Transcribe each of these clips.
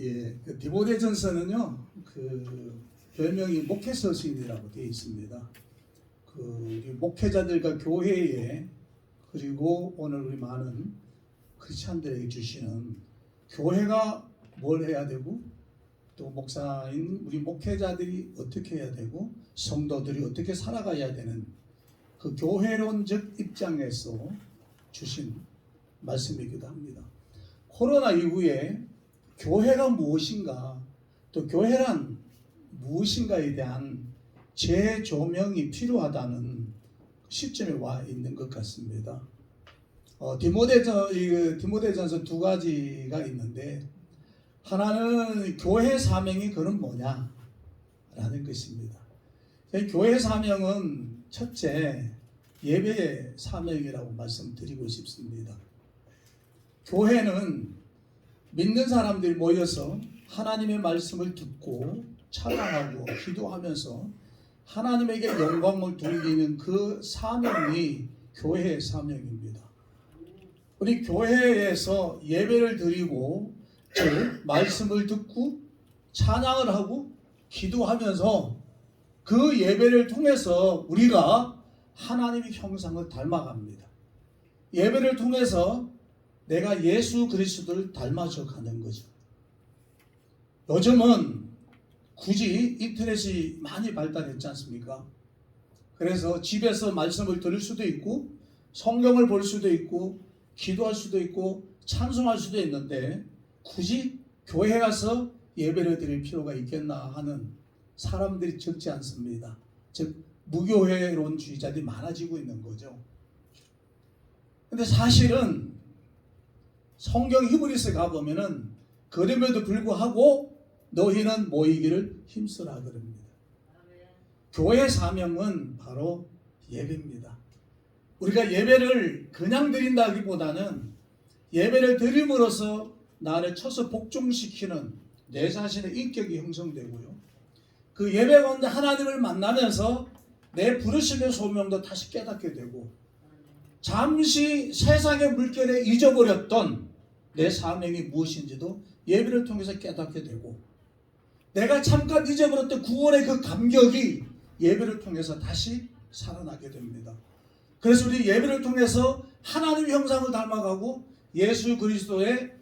예, 그 디모데전서는요, 그 별명이 목회서신이라고 되어 있습니다. 그 우리 목회자들과 교회에 그리고 오늘 우리 많은 크리스찬들에게 주시는 교회가 뭘 해야 되고 또 목사인 우리 목회자들이 어떻게 해야 되고 성도들이 어떻게 살아가야 되는 그 교회론적 입장에서 주신 말씀이기도 합니다. 코로나 이후에 교회가 무엇인가 또 교회란 무엇인가에 대한 재조명이 필요하다는 시점에 와 있는 것 같습니다. 디모데전서 두 가지가 있는데 하나는 교회 사명이 그는 뭐냐 라는 것입니다. 교회 사명은 첫째 예배의 사명이라고 말씀드리고 싶습니다. 교회는 믿는 사람들이 모여서 하나님의 말씀을 듣고 찬양하고 기도하면서 하나님에게 영광을 돌리는 그 사명이 교회의 사명입니다. 우리 교회에서 예배를 드리고 즉 말씀을 듣고 찬양을 하고 기도하면서 그 예배를 통해서 우리가 하나님의 형상을 닮아갑니다. 예배를 통해서 내가 예수 그리스도를 닮아져 가는 거죠. 요즘은 굳이 인터넷이 많이 발달했지 않습니까? 그래서 집에서 말씀을 들을 수도 있고 성경을 볼 수도 있고 기도할 수도 있고 찬송할 수도 있는데 굳이 교회 가서 예배를 드릴 필요가 있겠나 하는 사람들이 적지 않습니다. 즉 무교회론주의자들이 많아지고 있는 거죠. 근데 사실은 성경 히브리서에 가보면은 그럼에도 불구하고 너희는 모이기를 힘쓰라 그럽니다. 교회의 사명은 바로 예배입니다. 우리가 예배를 그냥 드린다기보다는 예배를 드림으로써 나를 쳐서 복종시키는 내 자신의 인격이 형성되고요. 그 예배 가운데 하나님을 만나면서 내 부르심의 소명도 다시 깨닫게 되고 잠시 세상의 물결에 잊어버렸던 내 사명이 무엇인지도 예배를 통해서 깨닫게 되고 내가 잠깐 잊어버렸던 구원의 그 감격이 예배를 통해서 다시 살아나게 됩니다. 그래서 우리 예배를 통해서 하나님의 형상을 닮아가고 예수 그리스도의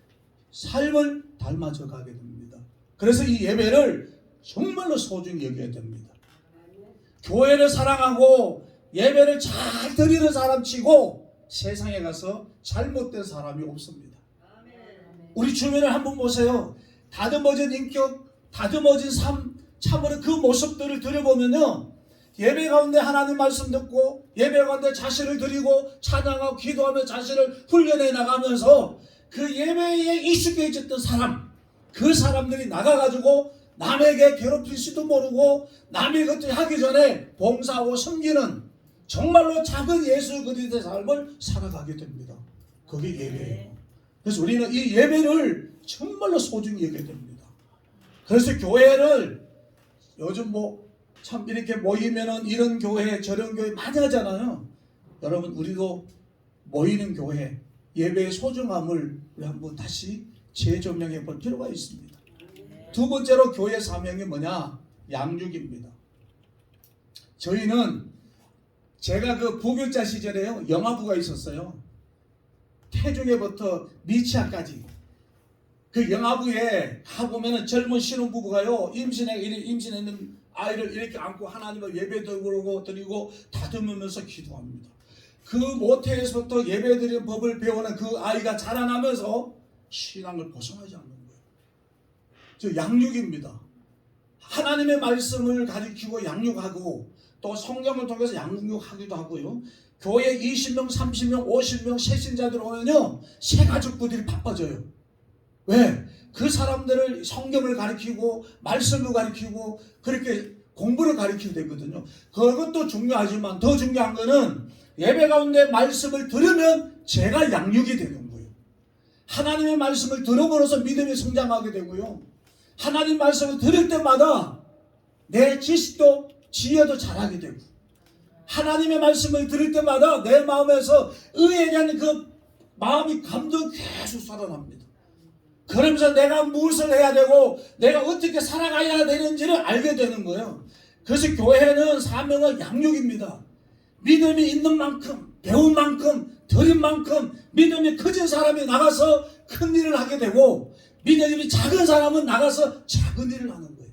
삶을 닮아져 가게 됩니다. 그래서 이 예배를 정말로 소중히 여겨야 됩니다. 교회를 사랑하고 예배를 잘 드리는 사람 치고 세상에 가서 잘못된 사람이 없습니다. 우리 주변을 한번 보세요. 다듬어진 인격, 다듬어진 삶, 참으로 그 모습들을 들여보면요. 예배 가운데 하나님 말씀 듣고 예배 가운데 자신을 드리고 찬양하고 기도하며 자신을 훈련해 나가면서 그 예배에 익숙해졌던 사람, 그 사람들이 나가가지고 남에게 괴롭힐지도 모르고 남의 것들 하기 전에 봉사하고 섬기는 정말로 작은 예수 그리스도의 삶을 살아가게 됩니다. 그게 예배예요. 그래서 우리는 이 예배를 정말로 소중히 여겨야 됩니다. 그래서 교회를 요즘 참 이렇게 모이면은 이런 교회 저런 교회 많이 하잖아요. 여러분 우리도 모이는 교회 예배의 소중함을 우리 한번 다시 재조명해 볼 필요가 있습니다. 두 번째로 교회 사명이 뭐냐? 양육입니다. 저희는 제가 그 부교자 시절에요 영아부가 있었어요. 태중에부터 미취학까지 그 영아부에 가보면은 젊은 신혼부부가요 임신했는 아이를 이렇게 안고 하나님을 예배드리고 다듬으면서 기도합니다. 그 모태에서부터 예배드리는 법을 배우는 그 아이가 자라나면서 신앙을 벗어나지 않는 거예요. 저 양육입니다. 하나님의 말씀을 가르치고 양육하고 또 성경을 통해서 양육하기도 하고요. 교회 20명, 30명, 50명 새신자들 오면요. 새 가족부들이 바빠져요. 왜? 그 사람들을 성경을 가르치고 말씀을 가르치고 그렇게 공부를 가르치게 되거든요. 그것도 중요하지만 더 중요한 거는 예배 가운데 말씀을 들으면 제가 양육이 되는 거예요. 하나님의 말씀을 들음으로써 믿음이 성장하게 되고요. 하나님 말씀을 들을 때마다 내 지식도 지혜도 자라게 되고 하나님의 말씀을 들을 때마다 내 마음에서 의에 대한 그 마음이 감동 계속 살아납니다. 그러면서 내가 무엇을 해야 되고 내가 어떻게 살아가야 되는지를 알게 되는 거예요. 그래서 교회는 사명은 양육입니다. 믿음이 있는 만큼, 배운 만큼, 들은 만큼 믿음이 커진 사람이 나가서 큰 일을 하게 되고, 믿음이 작은 사람은 나가서 작은 일을 하는 거예요.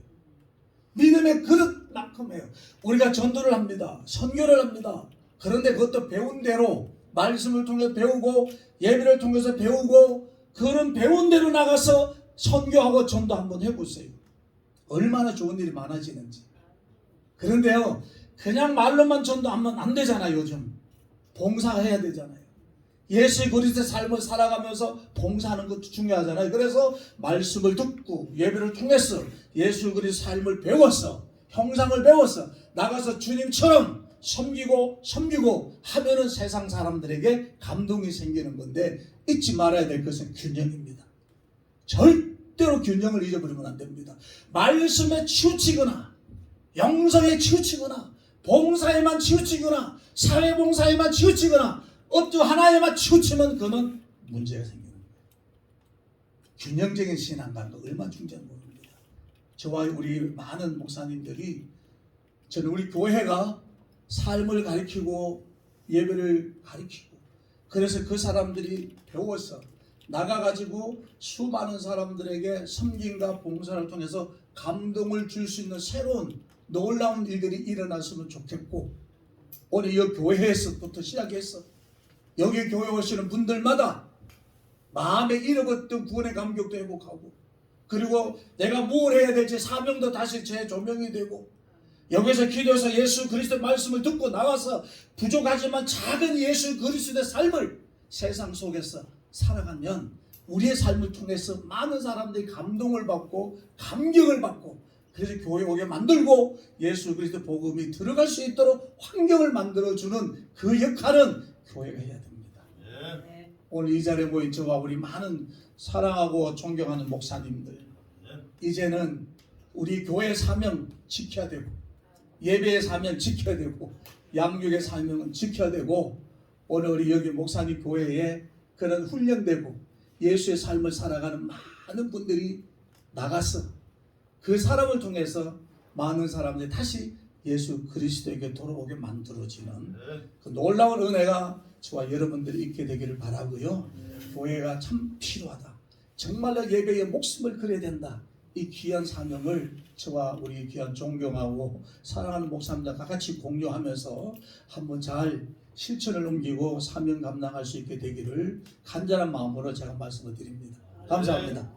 믿음의 그릇만큼 해요. 우리가 전도를 합니다. 선교를 합니다. 그런데 그것도 배운 대로, 말씀을 통해 배우고 예배를 통해서 배우고, 그런 배운 대로 나가서 선교하고 전도 한번 해보세요. 얼마나 좋은 일이 많아지는지. 그런데요, 그냥 말로만 전도하면 안 되잖아요. 요즘 봉사해야 되잖아요. 예수 그리스도의 삶을 살아가면서 봉사하는 것도 중요하잖아요. 그래서 말씀을 듣고 예배를 통해서 예수 그리스도의 삶을 배워서, 형상을 배워서 나가서 주님처럼 섬기고 하면은 세상 사람들에게 감동이 생기는 건데, 잊지 말아야 될 것은 균형입니다. 절대로 균형을 잊어버리면 안 됩니다. 말씀에 치우치거나 영성에 치우치거나 봉사에만 치우치거나 사회봉사에만 치우치거나 어떤 하나에만 치우치면 그는 문제가 생기는 거예요. 균형적인 신앙관도 얼마나 중요한 겁니다. 저와 우리 많은 목사님들이, 저는 우리 교회가 삶을 가르치고 예배를 가르치고, 그래서 그 사람들이 배워서 나가가지고 수많은 사람들에게 섬김과 봉사를 통해서 감동을 줄 수 있는 새로운 놀라운 일들이 일어났으면 좋겠고, 오늘 이 교회에서부터 시작해서 여기 교회 오시는 분들마다 마음에 잃어버렸던 구원의 감격도 회복하고, 그리고 내가 뭘 해야 될지 사명도 다시 재조명이 되고, 여기서 기도해서 예수 그리스도의 말씀을 듣고 나와서 부족하지만 작은 예수 그리스도의 삶을 세상 속에서 살아가면 우리의 삶을 통해서 많은 사람들이 감동을 받고 감격을 받고, 그래서 교회 오게 만들고 예수 그리스도 복음이 들어갈 수 있도록 환경을 만들어주는 그 역할은 교회가 해야 됩니다. 네. 오늘 이 자리에 모인 저와 우리 많은 사랑하고 존경하는 목사님들, 이제는 우리 교회의 사명 지켜야 되고, 예배의 사명 지켜야 되고, 양육의 사명은 지켜야 되고, 오늘 우리 여기 목사님 교회에 그런 훈련되고 예수의 삶을 살아가는 많은 분들이 나가서 그 사람을 통해서 많은 사람들이 다시 예수 그리스도에게 돌아오게 만들어지는 그 놀라운 은혜가 저와 여러분들이 있게 되기를 바라고요. 교회가 참 필요하다. 정말로 예배에 목숨을 걸어야 된다. 이 귀한 사명을 저와 우리 귀한 존경하고 사랑하는 목사님들과 같이 공유하면서 한번 잘 실천을 옮기고 사명 감당할 수 있게 되기를 간절한 마음으로 제가 말씀을 드립니다. 감사합니다.